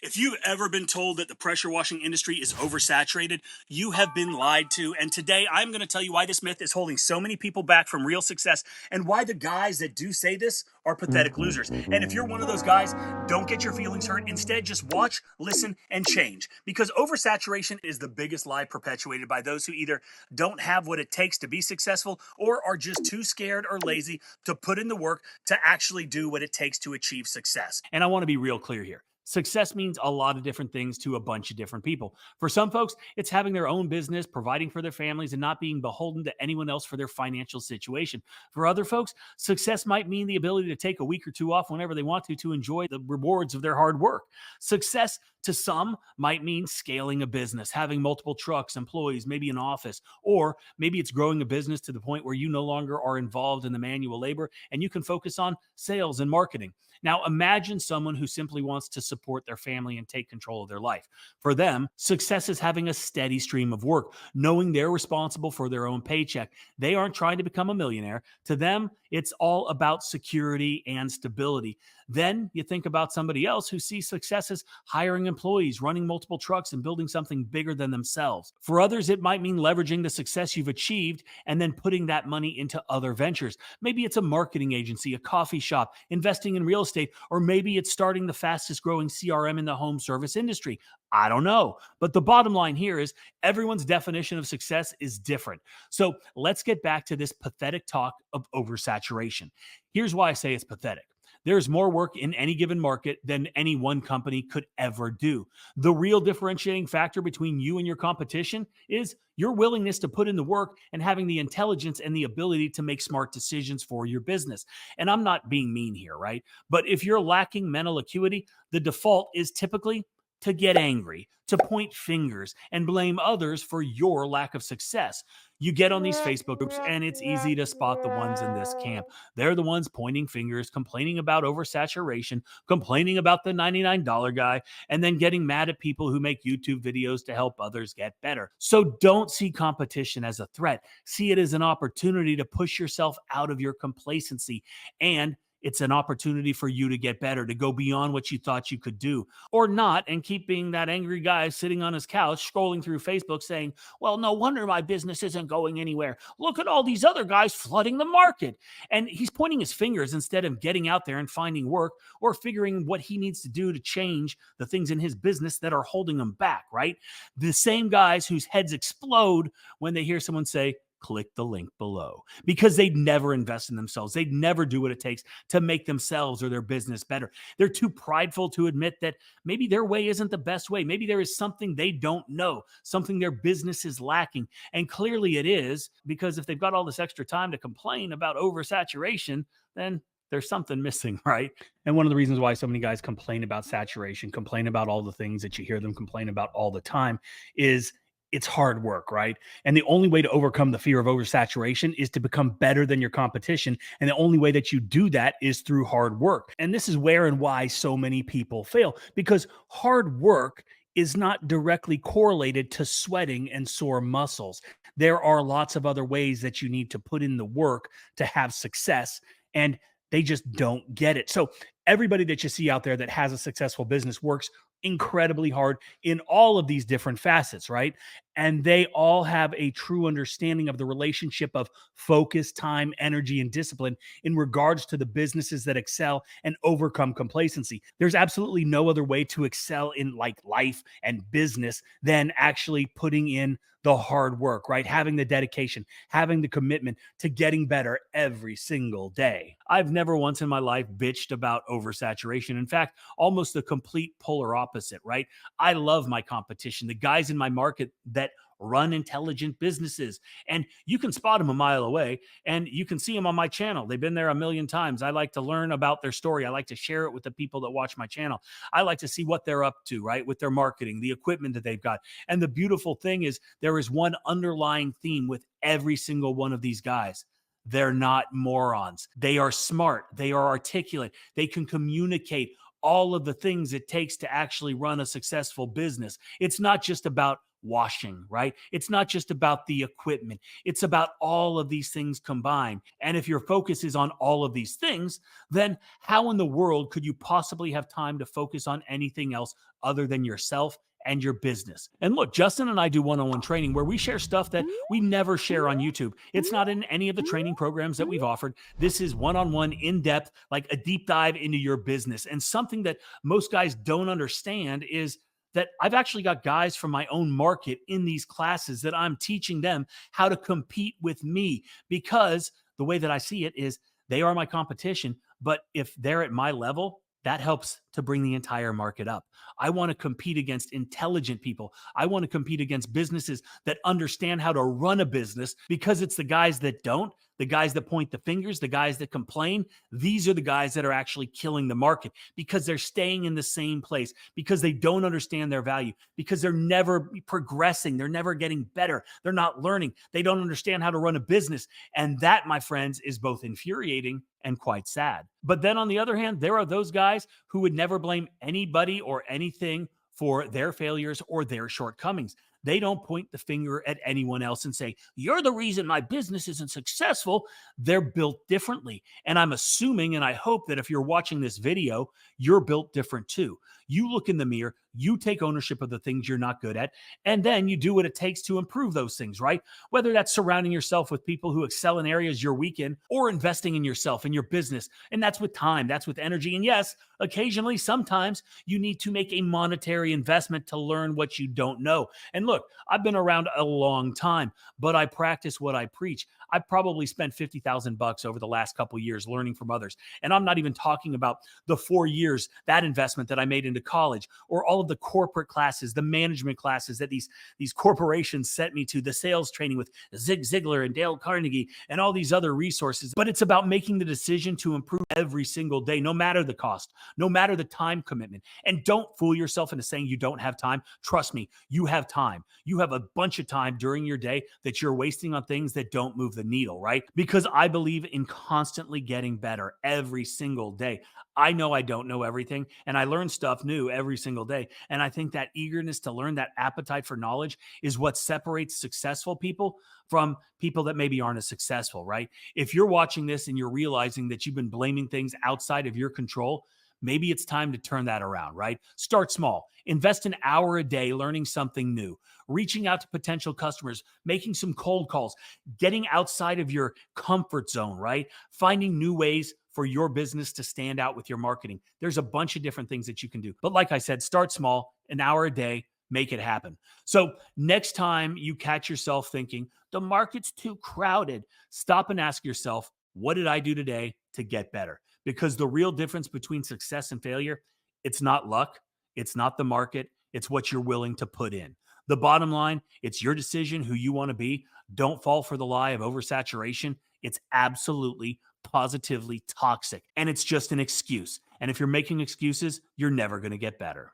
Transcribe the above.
If you've ever been told that the pressure washing industry is oversaturated, you have been lied to. And today I'm going to tell you why this myth is holding so many people back from real success and why the guys that do say this are pathetic losers. And if you're one of those guys, don't get your feelings hurt. Instead, just watch, listen, and change. Because oversaturation is the biggest lie perpetuated by those who either don't have what it takes to be successful or are just too scared or lazy to put in the work to actually do what it takes to achieve success. And I want to be real clear here. Success means a lot of different things to a bunch of different people. For some folks, it's having their own business, providing for their families, and not being beholden to anyone else for their financial situation. For other folks, success might mean the ability to take a week or two off whenever they want to enjoy the rewards of their hard work. Success to some might mean scaling a business, having multiple trucks, employees, maybe an office, or maybe it's growing a business to the point where you no longer are involved in the manual labor and you can focus on sales and marketing. Now, imagine someone who simply wants to support their family and take control of their life. For them, success is having a steady stream of work, knowing they're responsible for their own paycheck. They aren't trying to become a millionaire. To them, it's all about security and stability. Then you think about somebody else who sees success as hiring employees, running multiple trucks, and building something bigger than themselves. For others, it might mean leveraging the success you've achieved and then putting that money into other ventures. Maybe it's a marketing agency, a coffee shop, investing in real estate, or maybe it's starting the fastest growing CRM in the home service industry. I don't know. But the bottom line here is everyone's definition of success is different. So let's get back to this pathetic talk of oversaturation. Here's why I say it's pathetic. There's more work in any given market than any one company could ever do. The real differentiating factor between you and your competition is your willingness to put in the work and having the intelligence and the ability to make smart decisions for your business. And I'm not being mean here, right? But if you're lacking mental acuity, the default is typically to get angry, to point fingers and blame others for your lack of success. You get on these Facebook groups and it's easy to spot the ones in this camp. They're the ones pointing fingers, complaining about oversaturation, complaining about the $99 guy, and then getting mad at people who make YouTube videos to help others get better. So don't see competition as a threat. See it as an opportunity to push yourself out of your complacency, and it's an opportunity for you to get better, to go beyond what you thought you could do, or not, and keep being that angry guy sitting on his couch, scrolling through Facebook saying, well, no wonder my business isn't going anywhere. Look at all these other guys flooding the market. And he's pointing his fingers instead of getting out there and finding work or figuring what he needs to do to change the things in his business that are holding him back, right? The same guys whose heads explode when they hear someone say, click the link below, because they'd never invest in themselves. They'd never do what it takes to make themselves or their business better. They're too prideful to admit that maybe their way isn't the best way. Maybe there is something they don't know, something their business is lacking. And clearly it is, because if they've got all this extra time to complain about oversaturation, then there's something missing, right? And one of the reasons why so many guys complain about saturation, complain about all the things that you hear them complain about all the time, is it's hard work, right? And the only way to overcome the fear of oversaturation is to become better than your competition. And the only way that you do that is through hard work. And this is where and why so many people fail, because hard work is not directly correlated to sweating and sore muscles. There are lots of other ways that you need to put in the work to have success, and they just don't get it. So everybody that you see out there that has a successful business works incredibly hard in all of these different facets, right? And they all have a true understanding of the relationship of focus, time, energy, and discipline in regards to the businesses that excel and overcome complacency. There's absolutely no other way to excel in like life and business than actually putting in the hard work, right? Having the dedication, having the commitment to getting better every single day. I've never once in my life bitched about oversaturation. In fact, almost the complete polar opposite, right? I love my competition, the guys in my market that run intelligent businesses, and you can spot them a mile away, and you can see them on my channel. They've been there a million times. I like to learn about their story. I like to share it with the people that watch my channel. I like to see what they're up to, right? With their marketing, the equipment that they've got. And the beautiful thing is there is one underlying theme with every single one of these guys. They're not morons. They are smart. They are articulate. They can communicate all of the things it takes to actually run a successful business. It's not just about washing, right? It's not just about the equipment. It's about all of these things combined. And if your focus is on all of these things, then how in the world could you possibly have time to focus on anything else other than yourself and your business? And look, Justin and I do one on one training where we share stuff that we never share on YouTube. It's not in any of the training programs that we've offered. This is one on one, in depth, like a deep dive into your business. And something that most guys don't understand is that I've actually got guys from my own market in these classes that I'm teaching them how to compete with me, because the way that I see it is they are my competition. But if they're at my level, that helps to bring the entire market up. I want to compete against intelligent people. I want to compete against businesses that understand how to run a business, because it's the guys that don't, the guys that point the fingers, the guys that complain. These are the guys that are actually killing the market, because they're staying in the same place, because they don't understand their value, because they're never progressing. They're never getting better. They're not learning. They don't understand how to run a business. And that, my friends, is both infuriating and quite sad. But then on the other hand, there are those guys who would never blame anybody or anything for their failures or their shortcomings. They don't point the finger at anyone else and say, "You're the reason my business isn't successful." They're built differently. And I'm assuming, and I hope that if you're watching this video, you're built different too. You look in the mirror, you take ownership of the things you're not good at, and then you do what it takes to improve those things, right? Whether that's surrounding yourself with people who excel in areas you're weak in, or investing in yourself and your business. And that's with time, that's with energy. And yes, occasionally, sometimes you need to make a monetary investment to learn what you don't know. And look, I've been around a long time, but I practice what I preach. I probably spent $50,000 over the last couple years learning from others. And I'm not even talking about the 4 years, that investment that I made into college, or all of the corporate classes, the management classes that these corporations sent me to, the sales training with Zig Ziglar and Dale Carnegie and all these other resources. But it's about making the decision to improve every single day, no matter the cost, no matter the time commitment. And don't fool yourself into saying you don't have time. Trust me, you have time. You have a bunch of time during your day that you're wasting on things that don't move the needle, right? Because I believe in constantly getting better every single day. I know I don't know everything, and I learn stuff new every single day. And I think that eagerness to learn, that appetite for knowledge, is what separates successful people from people that maybe aren't as successful, right? If you're watching this and you're realizing that you've been blaming things outside of your control, maybe it's time to turn that around, right? Start small. Invest an hour a day learning something new, reaching out to potential customers, making some cold calls, getting outside of your comfort zone, right? Finding new ways for your business to stand out with your marketing. There's a bunch of different things that you can do. But like I said, start small, an hour a day, make it happen. So next time you catch yourself thinking, the market's too crowded, stop and ask yourself, what did I do today to get better? Because the real difference between success and failure, it's not luck, it's not the market, it's what you're willing to put in. The bottom line, it's your decision who you want to be. Don't fall for the lie of oversaturation. It's absolutely, positively toxic, and it's just an excuse. And if you're making excuses, you're never going to get better.